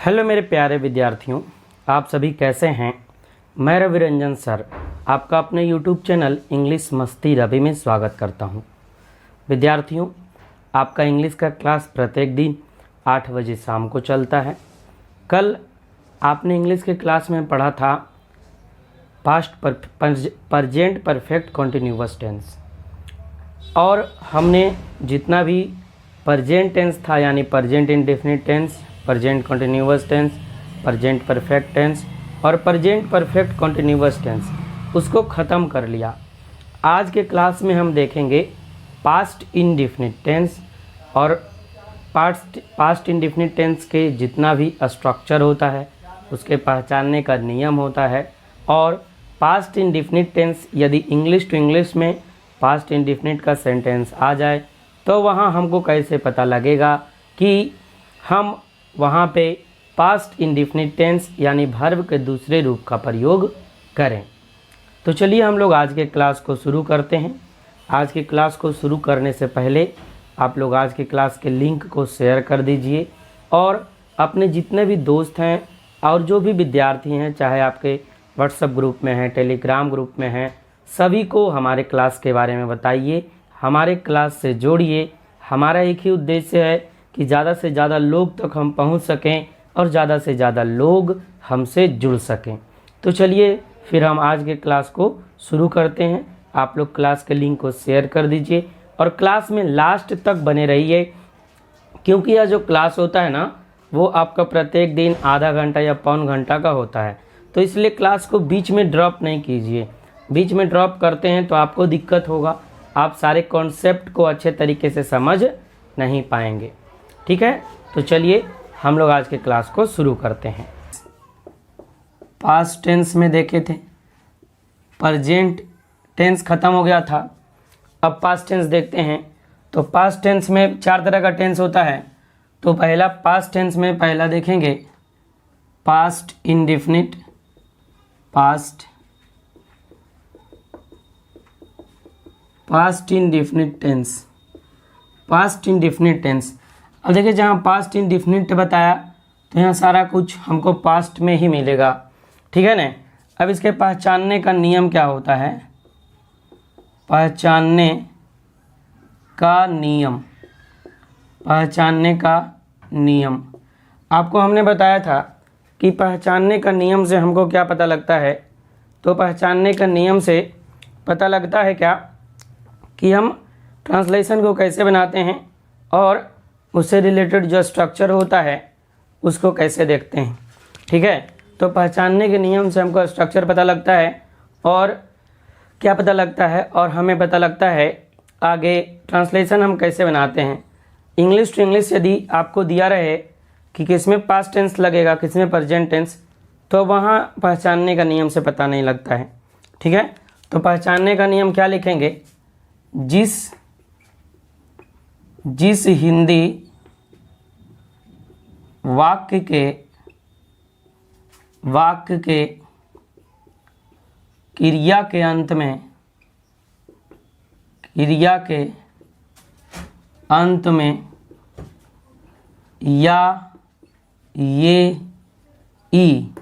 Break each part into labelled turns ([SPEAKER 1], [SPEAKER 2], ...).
[SPEAKER 1] Hello मेरे प्यारे विद्यार्थियों, आप सभी कैसे हैं। मैं रवि रंजन सर आपका अपने यूट्यूब चैनल इंग्लिश मस्ती रवि में स्वागत करता हूं। विद्यार्थियों, आपका इंग्लिश का क्लास प्रत्येक दिन 8 बजे शाम को चलता है। कल आपने इंग्लिश के क्लास में पढ़ा था past present perfect continuous tense, और हमने जितना भी प्रेजेंट टेंस था यानी present indefinite tense, present continuous tense, present perfect tense और प्रेजेंट परफेक्ट कॉन्टिन्यूअस टेंस, उसको ख़त्म कर लिया। आज के क्लास में हम देखेंगे पास्ट इंडेफिनिट टेंस, और पास्ट इंडेफिनिट टेंस के जितना भी स्ट्रक्चर होता है उसके पहचानने का नियम होता है, और पास्ट इंडेफिनिट टेंस यदि इंग्लिश टू इंग्लिश में पास्ट इंडेफिनिट का सेंटेंस आ जाए तो वहाँ हमको कैसे पता लगेगा कि हम वहाँ पे पास्ट इंडेफिनिट टेंस यानी वर्ब के दूसरे रूप का प्रयोग करें। तो चलिए हम लोग आज के क्लास को शुरू करते हैं। आज की क्लास को शुरू करने से पहले आप लोग आज की क्लास के लिंक को शेयर कर दीजिए, और अपने जितने भी दोस्त हैं और जो भी विद्यार्थी हैं, चाहे आपके व्हाट्सएप ग्रुप में हैं, टेलीग्राम ग्रुप में हैं, सभी को हमारे क्लास के बारे में बताइए, हमारे क्लास से जोड़िए। हमारा एक ही उद्देश्य है कि ज़्यादा से ज़्यादा लोग तक हम पहुंच सकें और ज़्यादा से ज़्यादा लोग हमसे जुड़ सकें। तो चलिए फिर हम आज के क्लास को शुरू करते हैं। आप लोग क्लास के लिंक को शेयर कर दीजिए और क्लास में लास्ट तक बने रहिए, क्योंकि यह जो क्लास होता है ना, वो आपका प्रत्येक दिन आधा घंटा या पौन घंटा का होता है। तो इसलिए क्लास को बीच में ड्रॉप नहीं कीजिए। बीच में ड्रॉप करते हैं तो आपको दिक्कत होगा, आप सारे कॉन्सेप्ट को अच्छे तरीके से समझ नहीं पाएंगे। ठीक है, तो चलिए हम लोग आज के क्लास को शुरू करते हैं। पास्ट टेंस में देखे थे, प्रेजेंट टेंस ख़त्म हो गया था, अब पास्ट टेंस देखते हैं। तो पास्ट टेंस में 4 तरह का टेंस होता है। तो पहला पास्ट टेंस में पहला देखेंगे past indefinite, past indefinite tense, past indefinite tense. अब देखिए, जहाँ पास्ट इंडेफिनिट बताया तो यहाँ सारा कुछ हमको पास्ट में ही मिलेगा, ठीक है ना। अब इसके पहचानने का नियम क्या होता है, पहचानने का नियम, पहचानने का नियम आपको हमने बताया था कि पहचानने का नियम से हमको क्या पता लगता है। तो पहचानने का नियम से पता लगता है क्या कि हम ट्रांसलेशन को कैसे बनाते हैं और उससे रिलेटेड जो स्ट्रक्चर होता है उसको कैसे देखते हैं। ठीक है, तो पहचानने के नियम से हमको स्ट्रक्चर पता लगता है और क्या पता लगता है, और हमें पता लगता है आगे ट्रांसलेशन हम कैसे बनाते हैं। इंग्लिश टू इंग्लिश यदि आपको दिया रहे कि किसमें पास्ट टेंस लगेगा, किसमें प्रेजेंट टेंस, तो वहाँ पहचानने का नियम से पता नहीं लगता है। ठीक है, तो पहचानने का नियम क्या लिखेंगे, जिस हिंदी वाक्य के क्रिया के अंत में या ये ई,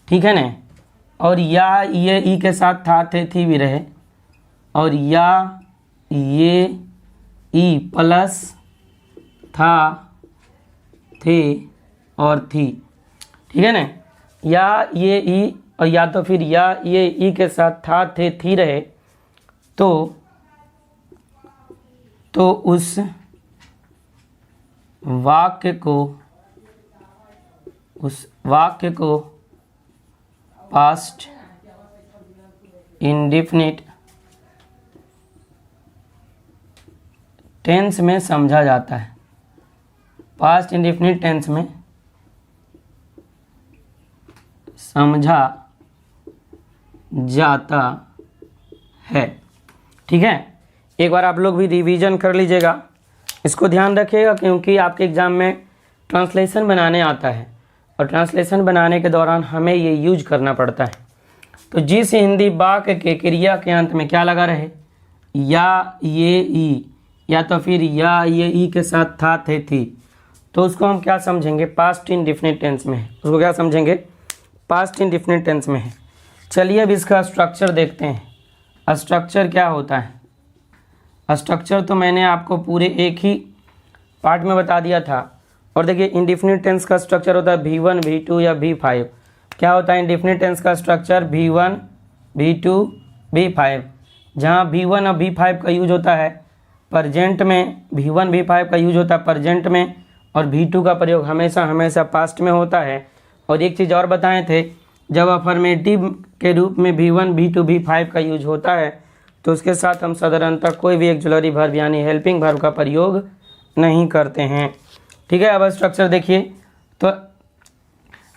[SPEAKER 1] ठीक है ना, और या ये ई के साथ था, थे, थी भी रहे, और या ये ई प्लस था, थे और थी, ठीक है ना। या ये ई और या तो फिर या ये ई के साथ था, थे, थी रहे तो उस वाक्य को पास्ट इंडेफिनिट टेंस में समझा जाता है। पास्ट इंडेफिनिट टेंस में समझा जाता है। ठीक है, एक बार आप लोग भी रिवीजन कर लीजिएगा, इसको ध्यान रखिएगा, क्योंकि आपके एग्ज़ाम में ट्रांसलेशन बनाने आता है और ट्रांसलेशन बनाने के दौरान हमें ये यूज करना पड़ता है। तो जिस हिंदी वाक्य के क्रिया के अंत में क्या लगा रहे, या ये ई, या तो फिर या ये ई के साथ था, थे, थी, तो उसको हम क्या समझेंगे, पास्ट इंडेफिनिट टेंस में है। उसको क्या समझेंगे, पास्ट इंडेफिनिट टेंस में है। चलिए अब इसका स्ट्रक्चर देखते हैं। स्ट्रक्चर क्या होता है। स्ट्रक्चर तो मैंने आपको पूरे एक ही पार्ट में बता दिया था। और देखिए इंडेफिनिट टेंस का स्ट्रक्चर होता है V1 V2 या V5। क्या होता है इंडेफिनिट टेंस का स्ट्रक्चर, V1 V2 V5, जहाँ V1 और V5 का यूज होता है प्रेजेंट में, V1 V5 का यूज होता है प्रेजेंट में, और V2 का प्रयोग हमेशा हमेशा पास्ट में होता है। और एक चीज़ और बताए थे, जब अफर्मेटिव के रूप में V1 V2 V5 का यूज होता है तो उसके साथ हम साधारणतः कोई भी एक्जुलरी वर्ब यानी हेल्पिंग वर्ब का प्रयोग नहीं करते हैं। ठीक है, अब स्ट्रक्चर देखिए। तो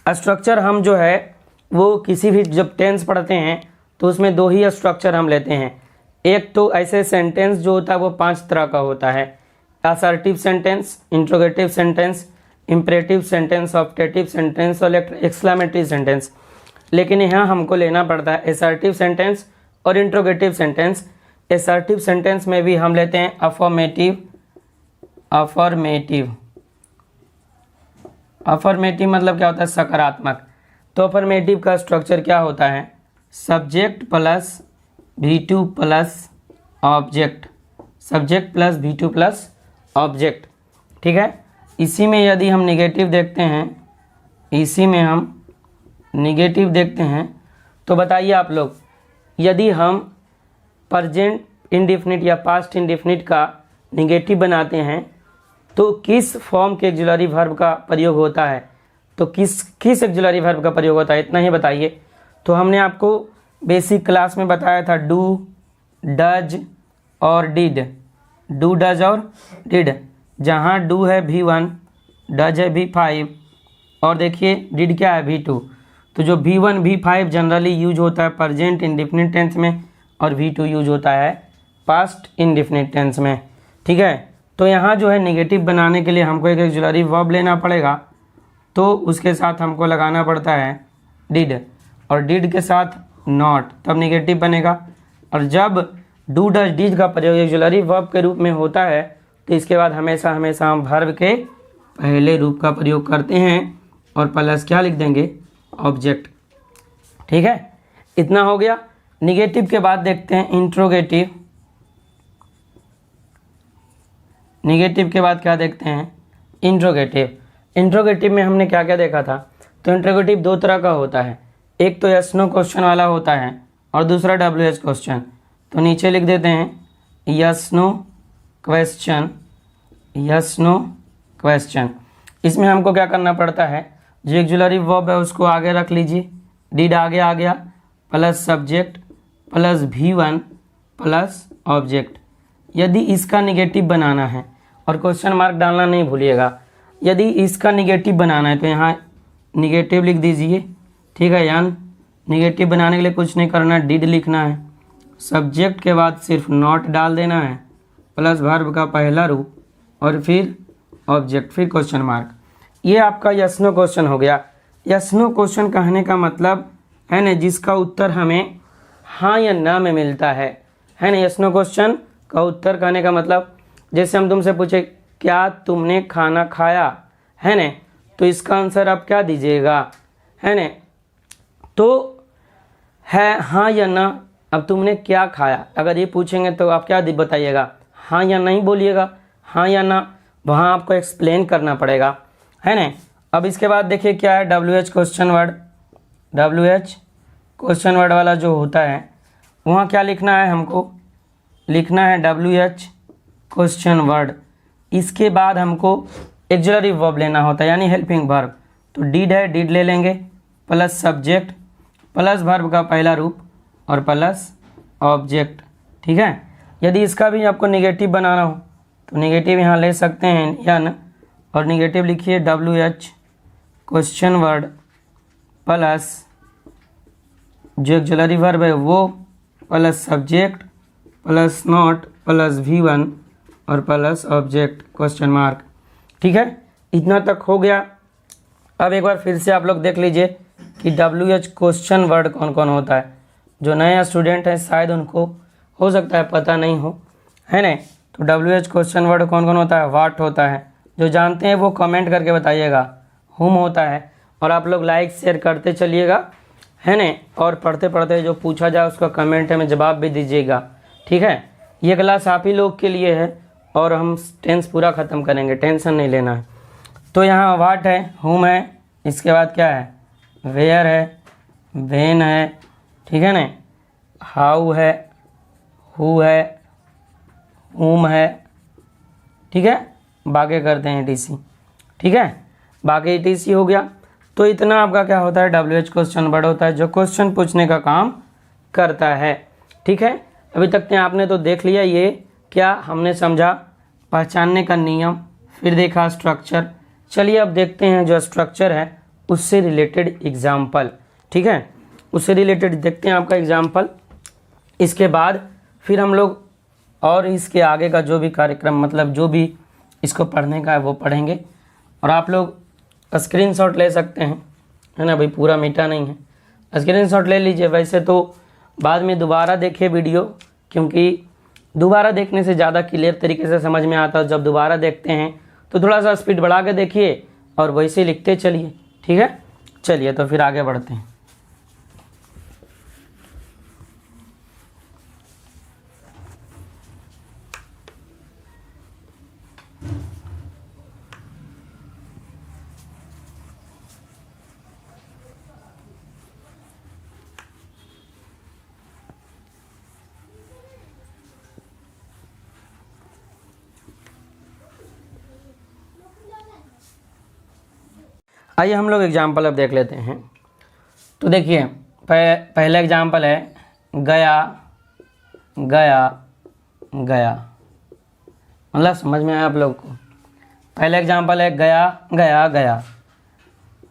[SPEAKER 1] स्ट्रक्चर हम जो है वो किसी भी जब टेंस पढ़ते हैं तो उसमें दो ही स्ट्रक्चर हम लेते हैं। एक तो ऐसे सेंटेंस जो होता है वो 5 तरह का होता है, assertive sentence, interrogative sentence, imperative sentence, optative sentence और एक्सक्लेमेटरी सेंटेंस। लेकिन यहाँ हमको लेना पड़ता है असर्टिव सेंटेंस और इंट्रोगेटिव सेंटेंस। असर्टिव सेंटेंस में भी हम लेते हैं अफर्मेटिव मतलब क्या होता है, सकारात्मक। तो अफर्मेटिव का स्ट्रक्चर क्या होता है, subject plus V2 plus object, subject plus V2 plus object. ठीक है, इसी में यदि हम नेगेटिव देखते हैं, तो बताइए आप लोग, यदि हम प्रेजेंट इंडेफिनिट या पास्ट इंडेफिनिट का नेगेटिव बनाते हैं तो किस फॉर्म के एक्जुलरी वर्ब का प्रयोग होता है, तो किस एक्जुलरी वर्ब का प्रयोग होता है, इतना ही बताइए। तो हमने आपको बेसिक क्लास में बताया था डू, डज और डिड, डू डज और डिड। जहाँ डू है V1, डज है V5 और देखिए डिड क्या है V2। तो जो V1 V5 जनरली यूज होता है प्रेजेंट इंडेफिनिट टेंस में और V2 यूज होता है पास्ट इंडेफिनिट टेंस में। ठीक है, तो यहाँ जो है नेगेटिव बनाने के लिए हमको एक एक्जुलरी वर्ब लेना पड़ेगा, तो उसके साथ हमको लगाना पड़ता है डिड, और डिड के साथ नॉट, तब नेगेटिव बनेगा। और जब डू डज डिड का प्रयोग एक्जुलरी वर्ब के रूप में होता है तो इसके बाद हमेशा हम वर्ब के पहले रूप का प्रयोग करते हैं और प्लस क्या लिख देंगे, ऑब्जेक्ट। ठीक है, इतना हो गया। निगेटिव के बाद देखते हैं इंट्रोगेटिव। निगेटिव के बाद क्या देखते हैं, इंट्रोगेटिव। इंट्रोगेटिव में हमने क्या क्या देखा था, तो इंट्रोगेटिव 2 तरह का होता है, एक तो यस नो क्वेश्चन वाला होता है और दूसरा WH क्वेश्चन। तो नीचे लिख देते हैं yes no question, yes no question. इसमें हमको क्या करना पड़ता है, जो एक्जुलरी वर्ब है उसको आगे रख लीजिए, डिड आगे आ गया, plus subject plus V1 plus object. यदि इसका निगेटिव बनाना है, और क्वेश्चन मार्क डालना नहीं भूलिएगा, यदि इसका निगेटिव बनाना है तो यहाँ निगेटिव लिख दीजिए। ठीक है, यान निगेटिव बनाने के लिए कुछ नहीं करना, डिड लिखना है, सब्जेक्ट के बाद सिर्फ नॉट डाल देना है, प्लस वर्ब का पहला रूप और फिर ऑब्जेक्ट, फिर क्वेश्चन मार्क। ये आपका यस नो क्वेश्चन हो गया। यस नो क्वेश्चन कहने का मतलब है ना जिसका उत्तर हमें हाँ या ना में मिलता है ना। यस नो क्वेश्चन का उत्तर कहने का मतलब, जैसे हम तुमसे पूछे क्या तुमने खाना खाया, है ना, तो इसका आंसर आप क्या दीजिएगा, है ना, तो है हाँ या ना। अब तुमने क्या खाया, अगर ये पूछेंगे तो आप क्या बताइएगा, हाँ या नहीं बोलिएगा, हाँ या ना, वहाँ आपको एक्सप्लेन करना पड़ेगा, है ना। अब इसके बाद देखिए क्या है, WH question word. WH question word वाला जो होता है वहाँ क्या लिखना है, हमको लिखना है WH क्वेश्चन वर्ड। इसके बाद हमको एक्जुलरी वर्ब लेना होता है यानी हेल्पिंग वर्ब। तो डिड है, डिड ले लेंगे, प्लस सब्जेक्ट प्लस वर्ब का पहला रूप और प्लस ऑब्जेक्ट। ठीक है, यदि इसका भी आपको नेगेटिव बनाना हो तो नेगेटिव यहाँ ले सकते हैं यन, और नेगेटिव लिखिए WH क्वेश्चन वर्ड प्लस जो एक्जुलरी वर्ब है वो, plus subject plus not plus V1 और प्लस ऑब्जेक्ट क्वेश्चन मार्क। ठीक है, इतना तक हो गया। अब एक बार फिर से आप लोग देख लीजिए कि WH क्वेश्चन वर्ड कौन कौन होता है। जो नया स्टूडेंट है शायद उनको हो सकता है पता नहीं हो, है ना। तो WH क्वेश्चन वर्ड कौन कौन होता है, वाट होता है, जो जानते हैं वो कमेंट करके बताइएगा हुम होता है, और आप लोग लाइक शेयर करते चलिएगा, है ना। और पढ़ते पढ़ते जो पूछा जाए उसका कमेंट में जवाब भी दीजिएगा, ठीक है। ये क्लास आप ही लोग के लिए है और हम टेंस पूरा ख़त्म करेंगे, टेंशन नहीं लेना है। तो यहाँ वाट है, हुम है, इसके बाद क्या है, वेयर है, वेन है, ठीक है ना, हाउ है, हु है, हुम है, ठीक है। बाकी करते हैं टीसी, ठीक है। बाकी टीसी हो गया। तो इतना आपका क्या होता है, WH क्वेश्चन वर्ड होता है जो क्वेश्चन पूछने का काम करता है, ठीक है। अभी तक ने आपने तो देख लिया ये क्या हमने समझा, पहचानने का नियम, फिर देखा स्ट्रक्चर। चलिए अब देखते हैं जो स्ट्रक्चर है उससे रिलेटेड एग्जाम्पल, ठीक है। उससे रिलेटेड देखते हैं आपका एग्जाम्पल। इसके बाद फिर हम लोग और इसके आगे का जो भी कार्यक्रम, मतलब जो भी इसको पढ़ने का है वो पढ़ेंगे। और आप लोग स्क्रीनशॉट ले सकते हैं, है ना भाई, पूरा मीठा नहीं है, स्क्रीनशॉट ले लीजिए। वैसे तो बाद में दोबारा देखिए वीडियो, क्योंकि दोबारा देखने से ज़्यादा क्लियर तरीके से समझ में आता है। जब दोबारा देखते हैं तो थोड़ा सा स्पीड बढ़ा के देखिए और वैसे लिखते चलिए, ठीक है। चलिए तो फिर आगे बढ़ते हैं। आइए हम लोग एग्जाम्पल अब देख लेते हैं। तो देखिए पहला एग्जाम्पल है गया गया गया, मतलब समझ में आया आप लोग को। पहला एग्जाम्पल है गया गया गया,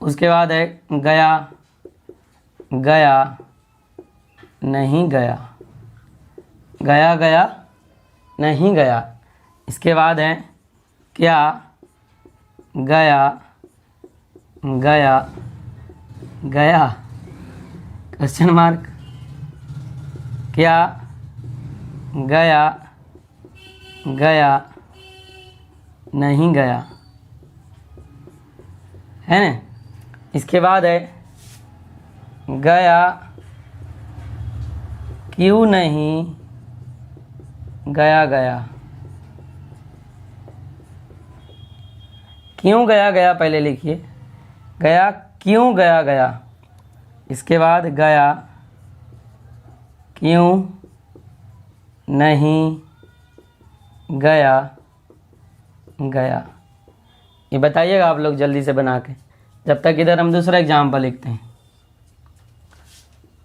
[SPEAKER 1] उसके बाद है गया गया नहीं गया, गया गया नहीं गया। इसके बाद है क्या गया गया गया, क्वेश्चन मार्क, क्या गया गया नहीं गया, है ना। इसके बाद है गया क्यों नहीं गया गया, क्यों गया गया पहले लिखिए, गया क्यों गया गया। इसके बाद गया क्यों नहीं गया गया। ये बताइएगा आप लोग जल्दी से बना के, जब तक इधर हम दूसरा एग्जाम्पल लिखते हैं।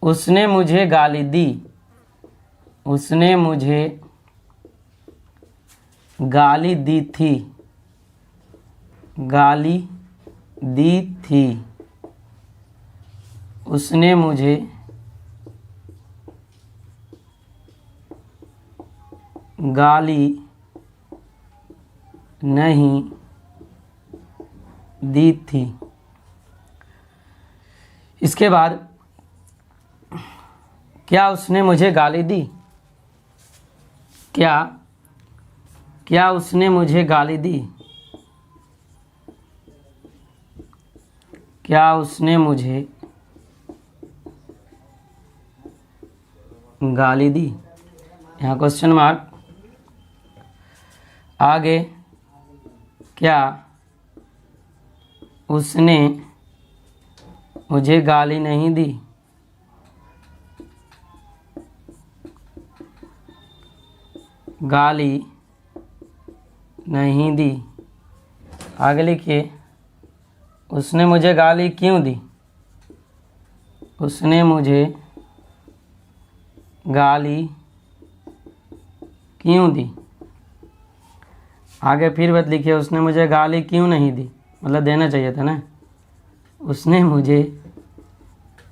[SPEAKER 1] उसने मुझे गाली दी, उसने मुझे गाली दी थी, गाली दी थी, उसने मुझे गाली नहीं दी थी। इसके बाद क्या उसने मुझे गाली दी, क्या उसने मुझे गाली दी, क्या उसने मुझे गाली दी, यहाँ क्वेश्चन मार्क। आगे क्या उसने मुझे गाली नहीं दी, गाली नहीं दी। आगे लिखिए उसने मुझे गाली क्यों दी, उसने मुझे गाली क्यों दी। आगे फिर बात लिखिए उसने मुझे गाली क्यों नहीं दी, मतलब देना चाहिए था ना। उसने मुझे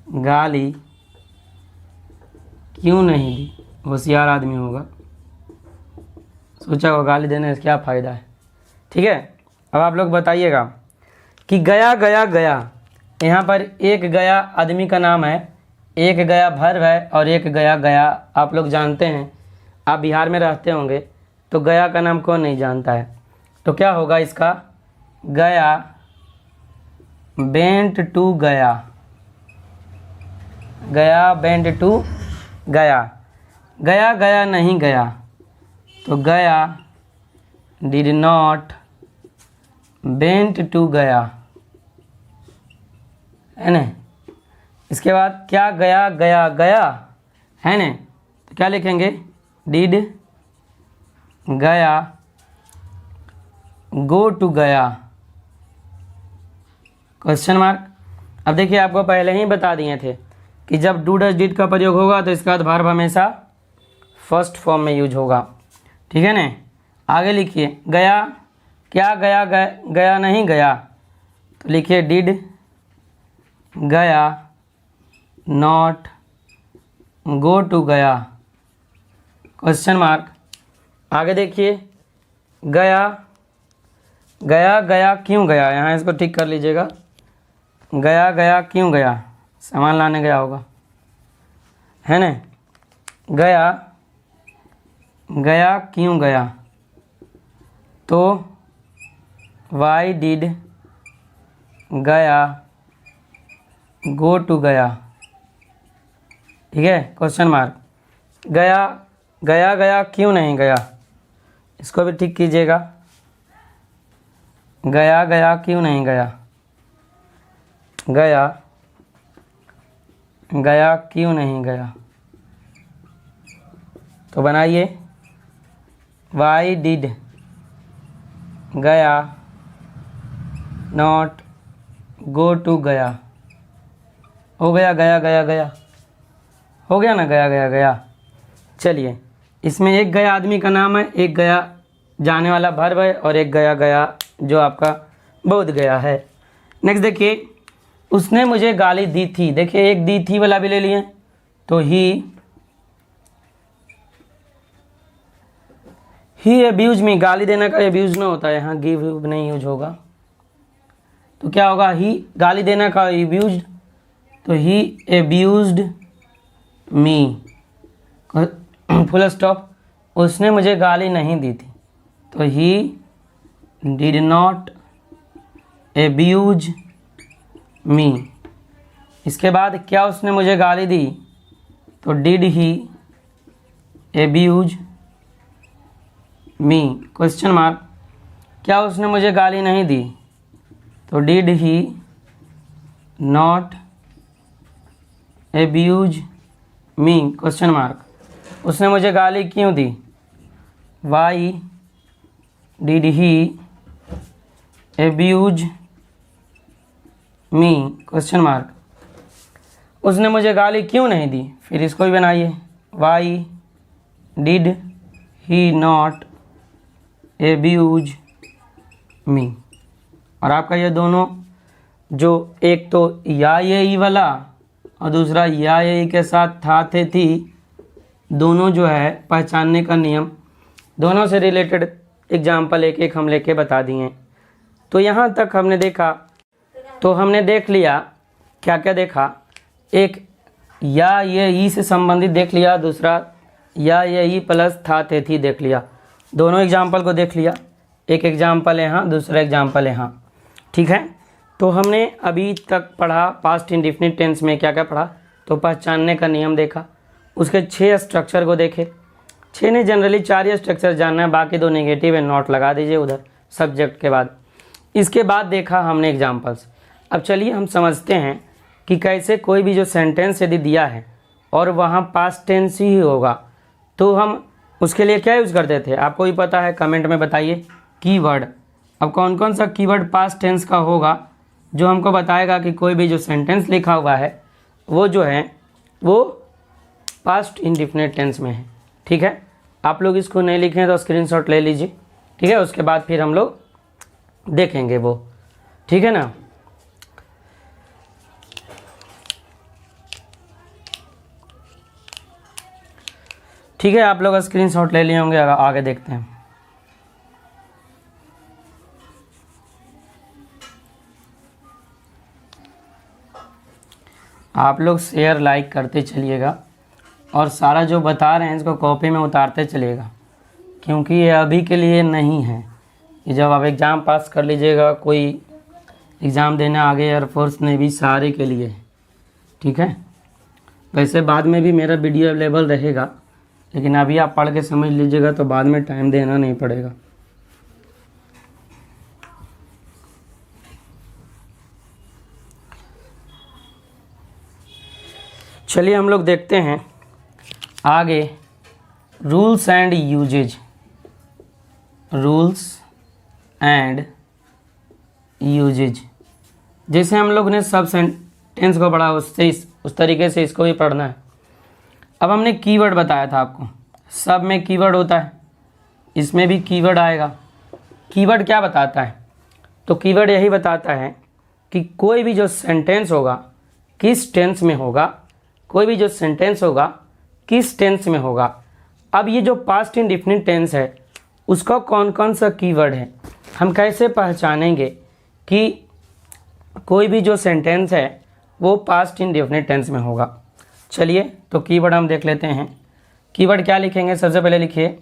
[SPEAKER 1] गाली क्यों नहीं दी, होशियार आदमी होगा, सोचा होगा गाली देने से क्या फ़ायदा है, ठीक है। अब आप लोग बताइएगा कि गया गया गया, यहाँ पर एक गया आदमी का नाम है, एक गया भर्व है और एक गया गया आप लोग जानते हैं, आप बिहार में रहते होंगे तो गया का नाम कौन नहीं जानता है। तो क्या होगा इसका गया, वेंट टू गया, गया वेंट टू गया, गया गया नहीं गया, तो गया डिड नॉट वेंट टू गया, है ना। इसके बाद क्या गया गया गया, है ना, तो क्या लिखेंगे, डिड गया गो टू गया, क्वेश्चन मार्क। अब देखिए आपको पहले ही बता दिए थे कि जब डू डज डिड का प्रयोग होगा तो इसका बाद वर्ब हमेशा फर्स्ट फॉर्म में यूज होगा, ठीक है ना। आगे लिखिए गया, क्या गया गया नहीं गया, तो लिखिए डिड गया नॉट गो टू गया, क्वेश्चन मार्क। आगे देखिए गया, गया गया क्यों गया, यहाँ इसको ठीक कर लीजिएगा, गया गया क्यों गया, सामान लाने गया होगा, है ना। गया गया क्यों गया, तो वाई डिड गया गो टू गया, ठीक है, क्वेश्चन मार्क। गया गया गया क्यों नहीं गया, इसको भी ठीक कीजिएगा, गया गया क्यों नहीं गया, गया गया क्यों नहीं गया, तो बनाइए वाई डिड गया नॉट गो टू गया, हो गया गया गया गया, हो गया ना, गया गया गया। चलिए इसमें एक गया आदमी का नाम है, एक गया जाने वाला वर्ब है, और एक गया गया जो आपका बोध गया है। नेक्स्ट देखिए उसने मुझे गाली दी थी, देखिए एक दी थी वाला भी ले लिए, तो ही अब्यूज मी, गाली देने का अब्यूज ना होता है, यहाँ गिव नहीं यूज होगा, तो क्या होगा, ही गाली देने का अब्यूज, तो he abused me, full stop. उसने मुझे गाली नहीं दी थी, तो he did not abuse me. इसके बाद क्या उसने मुझे गाली दी, तो did he abuse me, question mark. क्या उसने मुझे गाली नहीं दी, तो did he not abuse me, question mark. उसने मुझे गाली क्यों दी, why did he abuse me, question mark. उसने मुझे गाली क्यों नहीं दी, फिर इसको भी बनाइए, Y did he not abuse मी। और आपका ये दोनों जो एक तो या ये ई वाला और दूसरा या ये ई के साथ था थे थी, दोनों जो है पहचानने का नियम, दोनों से रिलेटेड एग्जाम्पल एक एक हम लेके बता दिए। तो यहाँ तक हमने देखा, तो हमने देख लिया क्या क्या देखा, एक या ये ई से संबंधित देख लिया, दूसरा या ये ई प्लस था थे थी देख लिया, दोनों एग्जाम्पल को देख लिया, एक एग्जाम्पल यहाँ दूसरा एग्जाम्पल यहाँ, ठीक है। तो हमने अभी तक पढ़ा पास्ट इंडेफिनिट टेंस में क्या क्या पढ़ा, तो पहचानने का नियम देखा, उसके 6 स्ट्रक्चर को देखे, 6 नहीं जनरली 4 ही स्ट्रक्चर जानना है, बाकी 2 नेगेटिव है, नोट लगा दीजिए उधर सब्जेक्ट के बाद। इसके बाद देखा हमने एग्जाम्पल्स। अब चलिए हम समझते हैं कि कैसे कोई भी जो सेंटेंस यदि दिया है और वहाँ पास्ट टेंस ही होगा तो हम उसके लिए क्या यूज़ करते थे, आपको भी पता है, कमेंट में बताइए, कीवर्ड। अब कौन कौन सा कीवर्ड पास्ट टेंस का होगा जो हमको बताएगा कि कोई भी जो सेंटेंस लिखा हुआ है वो जो है वो पास्ट इंडेफिनिट टेंस में है, ठीक है। आप लोग इसको नहीं लिखें तो स्क्रीनशॉट ले लीजिए, ठीक है, उसके बाद फिर हम लोग देखेंगे वो, ठीक है ना। ठीक है, आप लोग स्क्रीनशॉट ले लिए होंगे, आगे देखते हैं। आप लोग शेयर लाइक करते चलिएगा और सारा जो बता रहे हैं इसको कॉपी में उतारते चलिएगा, क्योंकि ये अभी के लिए नहीं है, कि जब आप एग्ज़ाम पास कर लीजिएगा, कोई एग्ज़ाम देने आगे एयरफोर्स नेवी सारे के लिए, ठीक है। वैसे बाद में भी मेरा वीडियो अवेलेबल रहेगा, लेकिन अभी आप पढ़ के समझ लीजिएगा तो बाद में टाइम देना नहीं पड़ेगा। चलिए हम लोग देखते हैं आगे rules and usages. Rules and usages, जैसे हम लोग ने सब सेंटेंस को पढ़ा उससे उस तरीके से इसको भी पढ़ना है। अब हमने कीवर्ड बताया था आपको, सब में कीवर्ड होता है, इसमें भी कीवर्ड आएगा। कीवर्ड क्या बताता है? तो कीवर्ड यही बताता है कि कोई भी जो सेंटेंस होगा किस टेंस में होगा, कोई भी जो सेंटेंस होगा किस टेंस में होगा। अब ये जो पास्ट इंडेफिनिट टेंस है उसका कौन कौन सा कीवर्ड है, हम कैसे पहचानेंगे कि कोई भी जो सेंटेंस है वो पास्ट इंडेफिनिट टेंस में होगा। चलिए तो कीवर्ड हम देख लेते हैं। कीवर्ड क्या लिखेंगे? सबसे पहले लिखिए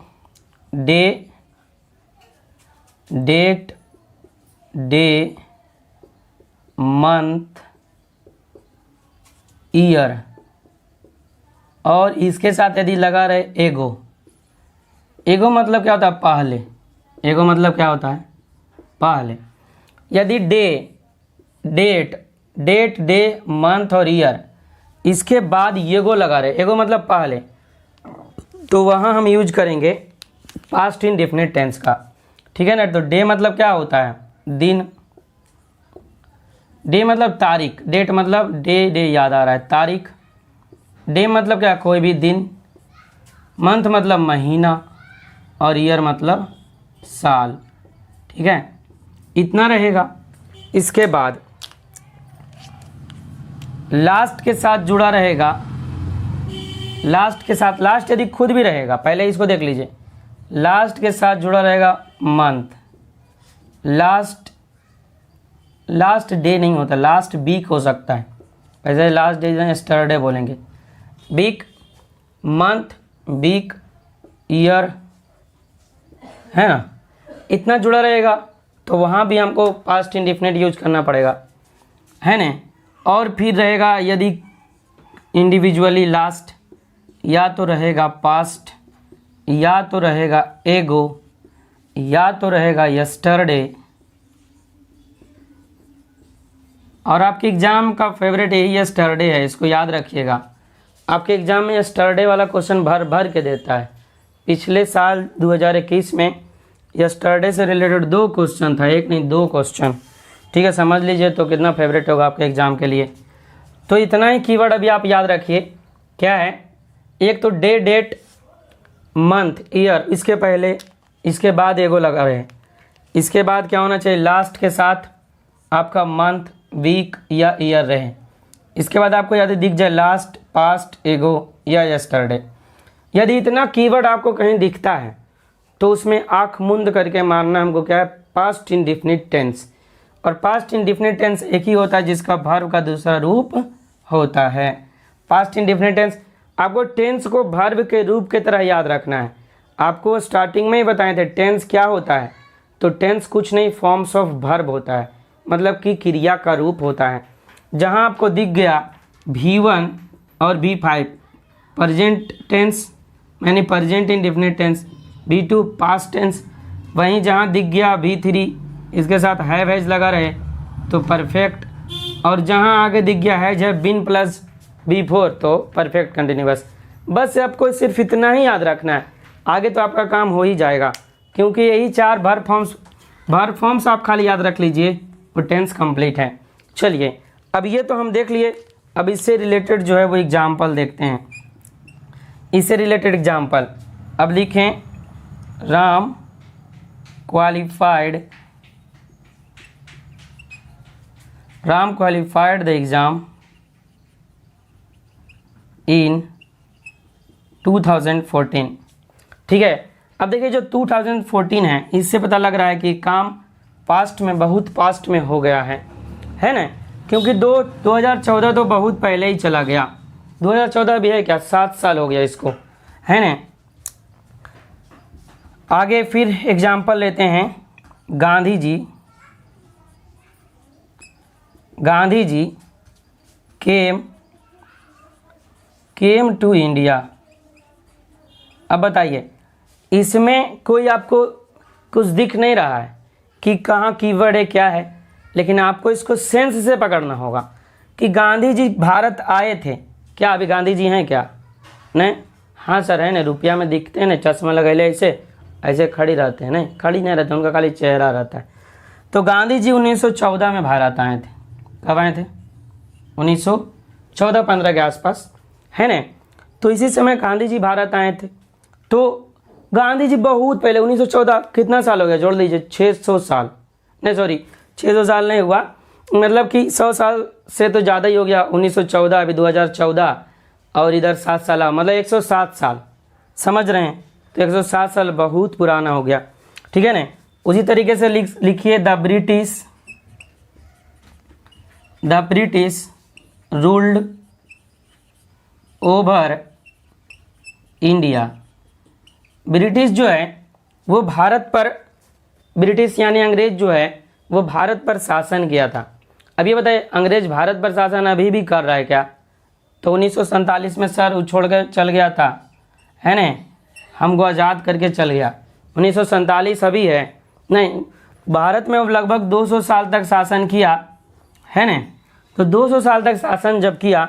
[SPEAKER 1] day, date, day, month, year, और इसके साथ यदि लगा रहे एगो। एगो मतलब क्या होता है? पहले। एगो मतलब क्या होता है? पहले। यदि day, date, date, day, month और ईयर, इसके बाद एगो लगा रहे, एगो मतलब पहले, तो वहाँ हम यूज करेंगे पास्ट इंडेफिनिट टेंस का, ठीक है ना। तो डे मतलब क्या होता है? दिन। डे मतलब तारीख, डेट मतलब डे, डे याद आ रहा है, तारीख। डे मतलब क्या? कोई भी दिन। मंथ मतलब महीना, और ईयर मतलब साल, ठीक है। इतना रहेगा। इसके बाद लास्ट के साथ जुड़ा रहेगा, लास्ट के साथ, लास्ट यदि खुद भी रहेगा, पहले इसको देख लीजिए, लास्ट के साथ जुड़ा रहेगा मंथ। लास्ट, लास्ट डे नहीं होता, लास्ट वीक हो सकता है, वैसे लास्ट डे यस्टरडे बोलेंगे। वीक, मंथ, वीक, ईयर, है ना, इतना जुड़ा रहेगा, तो वहाँ भी हमको पास्ट इंडेफिनिट यूज करना पड़ेगा, है ना। और फिर रहेगा यदि इंडिविजुअली लास्ट, या तो रहेगा पास्ट, या तो रहेगा एगो, या तो रहेगा यस्टरडे। और आपके एग्ज़ाम का फेवरेट यही यस्टरडे है, इसको याद रखिएगा। आपके एग्ज़ाम में यस्टरडे वाला क्वेश्चन भर भर के देता है। पिछले साल 2021 में यस्टरडे से रिलेटेड 2 क्वेश्चन था, एक नहीं 2 क्वेश्चन, ठीक है। समझ लीजिए तो कितना फेवरेट होगा आपके एग्ज़ाम के लिए। तो इतना ही कीवर्ड अभी आप याद रखिए। क्या है? एक तो डे, डेट, मंथ, ईयर, इसके पहले, इसके बाद एगो लगा रहे। इसके बाद क्या होना चाहिए? लास्ट के साथ आपका मंथ, वीक या ईयर रहे। इसके बाद आपको यदि दिख जाए लास्ट, पास्ट, एगो या यस्टरडे। यदि इतना कीवर्ड आपको कहीं दिखता है तो उसमें आँख मूंद करके मानना हमको क्या है? Past indefinite tense. और पास्ट इंडेफिनिट टेंस एक ही होता है जिसका वर्ब का दूसरा रूप होता है। पास्ट इंडेफिनिट टेंस, आपको टेंस को वर्ब के रूप की तरह याद रखना है। आपको स्टार्टिंग में ही बताए थे टेंस क्या होता है। तो टेंस कुछ नहीं, फॉर्म्स ऑफ वर्ब होता है, मतलब कि क्रिया का रूप होता है। जहाँ आपको दिख गया V1 और V5 प्रेजेंट टेंस, यानी present indefinite tense, V2 past tense, वहीं जहाँ दिख गया V3 इसके साथ हैव हैज लगा रहे तो परफेक्ट, और जहाँ आगे दिख गया हैज है बिन प्लस V4 तो परफेक्ट कंटिन्यूअस। बस आपको सिर्फ इतना ही याद रखना है, आगे तो आपका काम हो ही जाएगा, क्योंकि यही 4 वर्ब फॉर्म्स आप खाली याद रख लीजिए, वो टेंस कंप्लीट है। चलिए अब ये तो हम देख लिए, अब इससे रिलेटेड जो है वो एग्जाम्पल देखते हैं। इससे रिलेटेड एग्जाम्पल अब लिखें, Ram qualified the exam in 2014। ठीक है। अब देखिए जो 2014 है, इससे पता लग रहा है कि काम पास्ट में, बहुत पास्ट में हो गया है ना, क्योंकि 2014 तो बहुत पहले ही चला गया। 2014 भी है क्या? 7 साल हो गया इसको, है ना। आगे फिर एग्जाम्पल लेते हैं, Gandhi ji came to India. अब बताइए, इसमें कोई आपको कुछ दिख नहीं रहा है कि कहाँ कीवर्ड है क्या है, लेकिन आपको इसको सेंस से पकड़ना होगा कि गांधी जी भारत आए थे। क्या अभी गांधी जी हैं क्या? नहीं, हाँ सर है ना, रुपया में दिखते हैं ना, चश्मा लगैले ऐसे खड़ी रहते हैं, नहीं खड़ी नहीं रहते, उनका खाली चेहरा रहता है। तो गांधी जी 1914 में भारत आए थे। कब आए थे? 1914-15 के आसपास, है ना। तो इसी समय गांधी जी भारत आए थे। तो गांधी जी बहुत पहले 1914, कितना साल हो गया जोड़ लीजिए, 600 साल, नहीं सॉरी 600 साल नहीं हुआ, मतलब कि 100 साल से तो ज़्यादा ही हो गया। 1914, अभी 2014 और इधर 7 साल, मतलब 107 साल, समझ रहे हैं। तो 107 साल बहुत पुराना हो गया, ठीक है ना। उसी तरीके से लिखिए the British ruled over India. British जो है वो भारत पर, ब्रिटिश यानी अंग्रेज जो है वो भारत पर शासन किया था। अब ये बताइए, अंग्रेज भारत पर शासन अभी भी कर रहा है क्या? तो 1947 में सर उछोड़ कर चल गया था, है ना, हमको आज़ाद करके चल गया। 1947 अभी है नहीं, भारत में लगभग 200 साल तक शासन किया, है ना। तो 200 साल तक शासन जब किया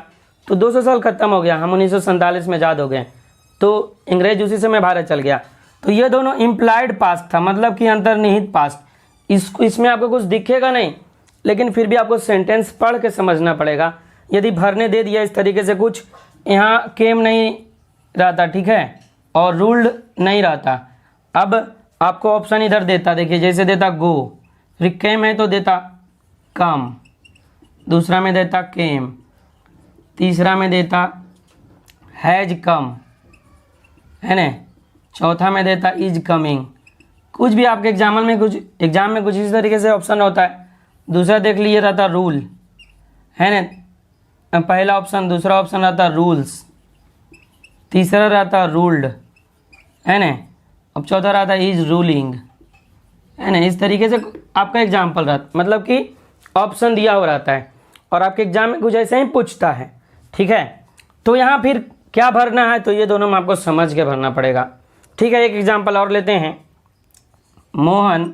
[SPEAKER 1] तो 200 साल खत्म हो गया, हम 1947 में आज़ाद हो गए, तो अंग्रेज उसी समय भारत चल गया। तो ये दोनों इम्प्लाइड पास्ट था, मतलब कि अंतर्निहित पास्ट। इसमें आपको कुछ दिखेगा नहीं, लेकिन फिर भी आपको सेंटेंस पढ़ के समझना पड़ेगा। यदि भरने दे दिया इस तरीके से कुछ, यहाँ केम नहीं रहता, ठीक है, और रूल्ड नहीं रहता। अब आपको ऑप्शन इधर देता, देखिए जैसे देता गो, फिर केम है तो देता कम, दूसरा में देता केम, तीसरा में देता हैज कम, है ना, चौथा में देता इज कमिंग। कुछ भी आपके एग्जाम में कुछ इस तरीके से ऑप्शन होता है। दूसरा देख लीजिए रहता रूल, है ना, पहला ऑप्शन, दूसरा ऑप्शन रहता रूल्स, तीसरा रहता रूल्ड, है ना, अब चौथा रहता इज रूलिंग, है ना। इस तरीके से आपका एग्जाम्पल रहता, मतलब कि ऑप्शन दिया हुआ रहता है और आपके एग्जाम में कुछ ऐसे ही पूछता है, ठीक है। तो यहाँ फिर क्या भरना है, तो ये दोनों में आपको समझ के भरना पड़ेगा, ठीक है। एक एग्जाम्पल और लेते हैं, मोहन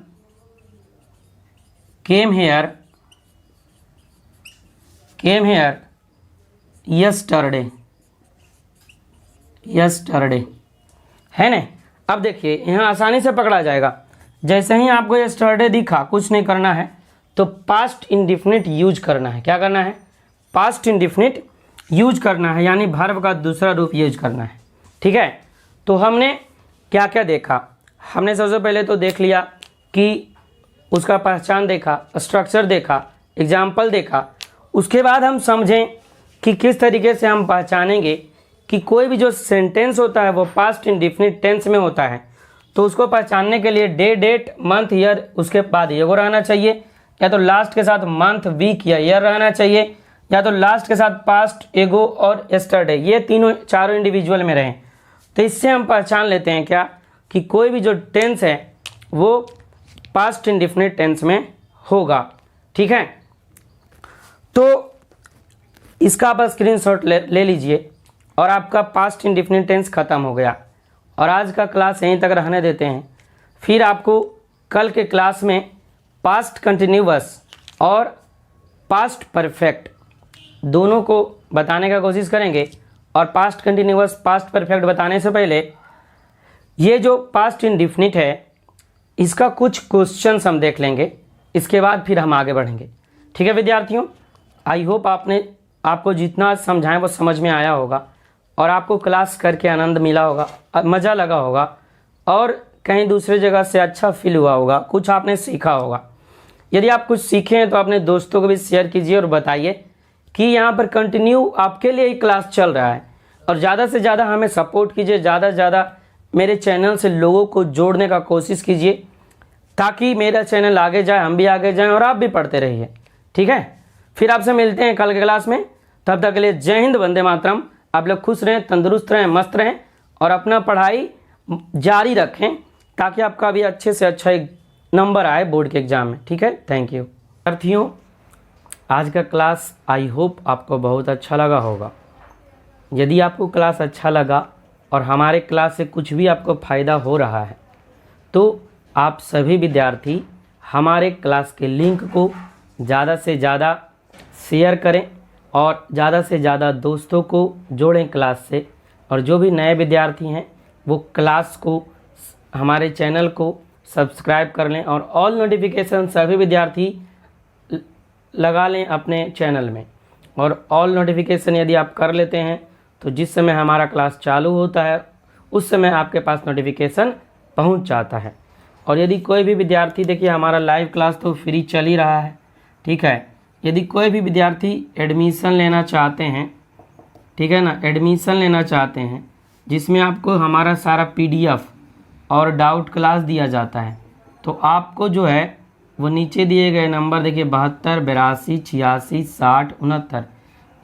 [SPEAKER 1] केम हेयर यस्टरडे, है ना। अब देखिए यहाँ आसानी से पकड़ा जाएगा। जैसे ही आपको यस्टरडे दिखा, कुछ नहीं करना है, तो पास्ट इंडिफिनिट यूज करना है। क्या करना है? पास्ट इंडिफिनिट यूज करना है, यानी वर्ब का दूसरा रूप यूज करना है, ठीक है। तो हमने क्या क्या देखा? हमने सबसे पहले तो देख लिया कि उसका पहचान देखा, स्ट्रक्चर देखा, एग्जाम्पल देखा। उसके बाद हम समझें कि किस तरीके से हम पहचानेंगे कि कोई भी जो सेंटेंस होता है वो पास्ट इंडिफिनिट टेंस में होता है। तो उसको पहचानने के लिए डे, डेट, मंथ, ईयर, उसके बाद एगो रहना चाहिए, या तो लास्ट के साथ मंथ, वीक या ईयर रहना चाहिए, या तो लास्ट के साथ पास्ट, एगो और यस्टरडे, ये चारों इंडिविजुअल में रहें। तो इससे हम पहचान लेते हैं क्या, कि कोई भी जो टेंस है वो पास्ट इंडिफिनिट टेंस में होगा, ठीक है। तो इसका आप स्क्रीनशॉट ले लीजिए और आपका पास्ट इंडिफिनिट टेंस खत्म हो गया। और आज का क्लास यहीं तक रहने देते हैं, फिर आपको कल के क्लास में पास्ट कंटिन्यूअस और पास्ट परफेक्ट दोनों को बताने का कोशिश करेंगे। और पास्ट कंटिन्यूअस, पास्ट परफेक्ट बताने से पहले ये जो पास्ट इंडिफिनिट है इसका कुछ क्वेश्चंस हम देख लेंगे, इसके बाद फिर हम आगे बढ़ेंगे, ठीक है विद्यार्थियों। आई होप आपको जितना समझाएं वो समझ में आया होगा और आपको क्लास करके आनंद मिला होगा, मज़ा लगा होगा और कहीं दूसरे जगह से अच्छा फील हुआ होगा, कुछ आपने सीखा होगा। यदि आप कुछ सीखे हैं तो अपने दोस्तों को भी शेयर कीजिए और बताइए कि यहाँ पर कंटिन्यू आपके लिए ही क्लास चल रहा है। और ज़्यादा से ज़्यादा हमें सपोर्ट कीजिए, ज़्यादा से ज़्यादा मेरे चैनल से लोगों को जोड़ने का कोशिश कीजिए, ताकि मेरा चैनल आगे जाए, हम भी आगे जाएं और आप भी पढ़ते रहिए, ठीक है। फिर आपसे मिलते हैं कल के क्लास में, तब तक के लिए जय हिंद, वंदे मातरम। आप लोग खुश रहें, तंदुरुस्त रहें, मस्त रहें और अपना पढ़ाई जारी रखें, ताकि आपका भी अच्छे से अच्छा एक नंबर आए बोर्ड के एग्ज़ाम में। ठीक है, थैंक यू। विद्यार्थियों, आज का क्लास आई होप आपको बहुत अच्छा लगा होगा। यदि आपको क्लास अच्छा लगा और हमारे क्लास से कुछ भी आपको फ़ायदा हो रहा है तो आप सभी विद्यार्थी हमारे क्लास के लिंक को ज़्यादा से ज़्यादा शेयर करें और ज़्यादा से ज़्यादा दोस्तों को जोड़ें क्लास से। और जो भी नए विद्यार्थी हैं वो क्लास को, हमारे चैनल को सब्सक्राइब कर लें और ऑल नोटिफिकेशन सभी विद्यार्थी लगा लें अपने चैनल में। और ऑल नोटिफिकेशन यदि आप कर लेते हैं तो जिस समय हमारा क्लास चालू होता है उस समय आपके पास नोटिफिकेशन पहुंच जाता है। और यदि कोई भी विद्यार्थी, देखिए हमारा लाइव क्लास तो फ्री चल ही रहा है, ठीक है। यदि कोई भी विद्यार्थी एडमिशन लेना चाहते हैं, ठीक है ना, एडमिशन लेना चाहते हैं जिसमें आपको हमारा सारा PDF और डाउट क्लास दिया जाता है, तो आपको जो है वो नीचे दिए गए नंबर देखिए 72 82 86 60 69,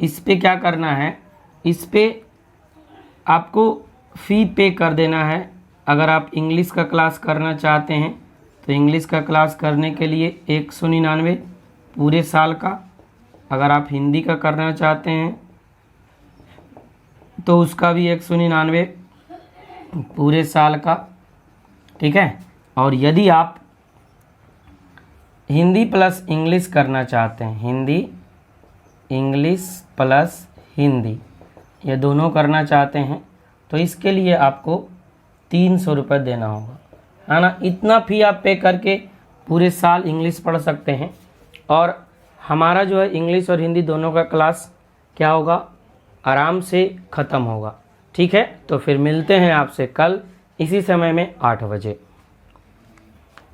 [SPEAKER 1] इस पे क्या करना है, इस पे आपको फ़ी पे कर देना है। अगर आप इंग्लिश का क्लास करना चाहते हैं तो इंग्लिश का क्लास करने के लिए 199 पूरे साल का। अगर आप हिंदी का करना चाहते हैं तो उसका भी 199 पूरे साल का, ठीक है। और यदि आप हिंदी प्लस इंग्लिश करना चाहते हैं, हिंदी इंग्लिश प्लस हिंदी ये दोनों करना चाहते हैं तो इसके लिए आपको 300 रुपये देना होगा, है ना। इतना फ़ी आप पे करके पूरे साल इंग्लिश पढ़ सकते हैं। और हमारा जो है इंग्लिश और हिंदी दोनों का क्लास क्या होगा, आराम से ख़त्म होगा। ठीक है, तो फिर मिलते हैं आपसे कल इसी समय में 8 बजे।